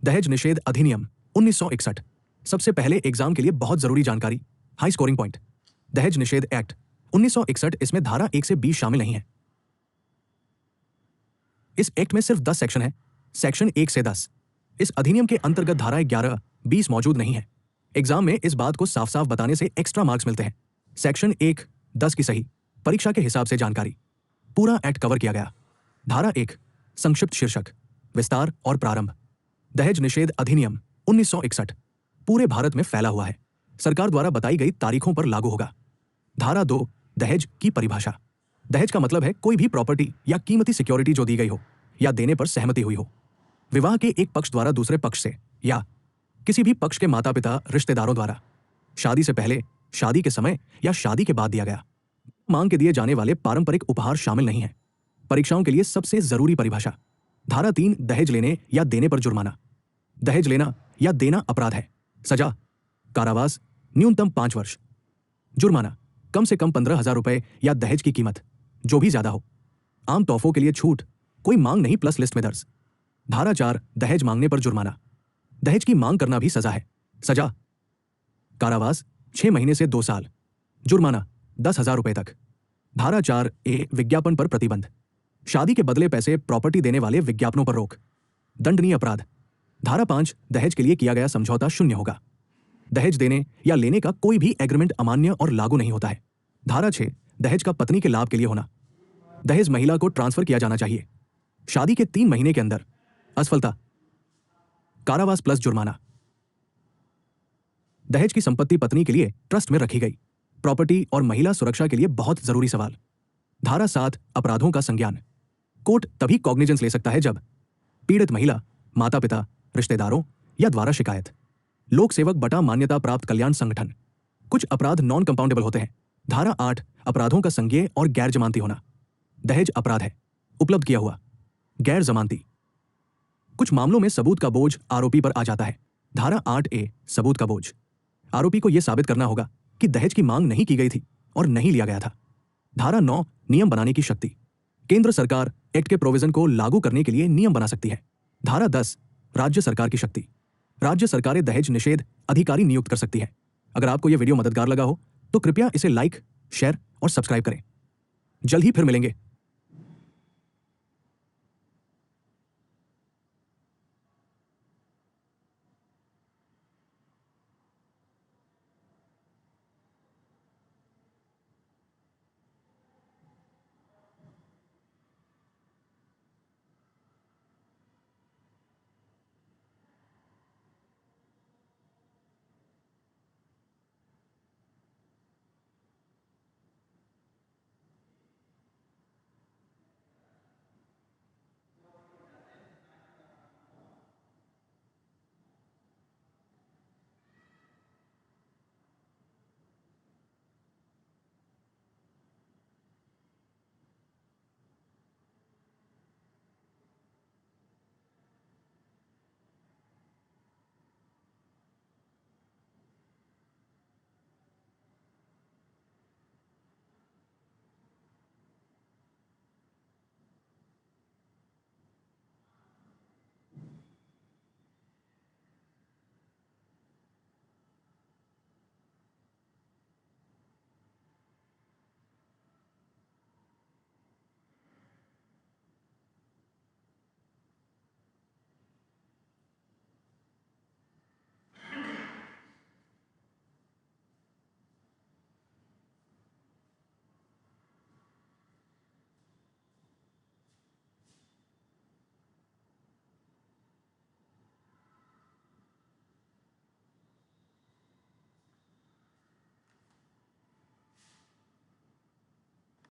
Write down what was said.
दहेज निषेध अधिनियम 1961। सबसे पहले एग्जाम के लिए बहुत जरूरी जानकारी, हाई स्कोरिंग पॉइंट। दहेज निषेध एक्ट 1961, इसमें धारा 1 से 20 शामिल नहीं है। इस एक्ट में सिर्फ 10 सेक्शन है, सेक्शन 1 से 10। इस अधिनियम के अंतर्गत धाराएं 11, 20 मौजूद नहीं है। एग्जाम में इस बात को साफ साफ बताने से एक्स्ट्रा मार्क्स मिलते हैं। सेक्शन 1, 10 की सही परीक्षा के हिसाब से जानकारी। पूरा एक्ट कवर किया गया। धारा 1, संक्षिप्त शीर्षक, विस्तार और प्रारंभ। दहेज निषेध अधिनियम 1961 पूरे भारत में फैला हुआ है। सरकार द्वारा बताई गई तारीखों पर लागू होगा। धारा 2, दहेज की परिभाषा। दहेज का मतलब है कोई भी प्रॉपर्टी या कीमती सिक्योरिटी जो दी गई हो या देने पर सहमति हुई हो, विवाह के एक पक्ष द्वारा दूसरे पक्ष से या किसी भी पक्ष के माता पिता रिश्तेदारों द्वारा, शादी से पहले, शादी के समय या शादी के बाद दिया गया। मांग के दिए जाने वाले पारंपरिक उपहार शामिल नहीं है। परीक्षाओं के लिए सबसे जरूरी परिभाषा। धारा 3, दहेज लेने या देने पर जुर्माना। दहेज लेना या देना अपराध है। सजा कारावास, न्यूनतम 5 वर्ष। जुर्माना कम से कम 15,000 रुपए या दहेज की कीमत, जो भी ज्यादा हो। आम तोहफों के लिए छूट, कोई मांग नहीं प्लस लिस्ट में दर्ज। धारा 4, दहेज मांगने पर जुर्माना। दहेज की मांग करना भी सजा है। सजा कारावास 6 महीने से 2 साल। जुर्माना 10,000 रुपए तक। धारा 4A, विज्ञापन पर प्रतिबंध। शादी के बदले पैसे प्रॉपर्टी देने वाले विज्ञापनों पर रोक, दंडनीय अपराध। धारा 5, दहेज के लिए किया गया समझौता शून्य होगा। दहेज देने या लेने का कोई भी एग्रीमेंट अमान्य और लागू नहीं होता है। धारा 6, दहेज का पत्नी के लाभ के लिए होना। दहेज महिला को ट्रांसफर किया जाना चाहिए। शादी के 3 महीने के अंदर। असफलता कारावास प्लस जुर्माना। दहेज की संपत्ति पत्नी के लिए ट्रस्ट में रखी गई। प्रॉपर्टी और महिला सुरक्षा के लिए बहुत जरूरी सवाल। धारा 7, अपराधों का संज्ञान। कोर्ट तभी कॉग्निजेंस ले सकता है जब पीड़ित महिला, माता पिता, रिश्तेदारों या द्वारा शिकायत, लोक सेवक बटा मान्यता प्राप्त कल्याण संगठन। कुछ अपराध नॉन कंपाउंडेबल होते हैं। धारा 8, अपराधों का संज्ञेय और गैर जमानती होना। दहेज अपराध है, उपलब्ध किया हुआ। गैर जमानती, कुछ मामलों में सबूत का बोझ आरोपी पर आ जाता है। धारा 8A, सबूत का बोझ। आरोपी को यह साबित करना होगा कि दहेज की मांग नहीं की गई थी और नहीं लिया गया था। धारा 9, नियम बनाने की शक्ति। केंद्र सरकार एक्ट के प्रोविजन को लागू करने के लिए नियम बना सकती है। धारा 10, राज्य सरकार की शक्ति। राज्य सरकारें दहेज निषेध अधिकारी नियुक्त कर सकती है। अगर आपको यह वीडियो मददगार लगा हो तो कृपया इसे लाइक, शेयर और सब्सक्राइब करें। जल्द ही फिर मिलेंगे।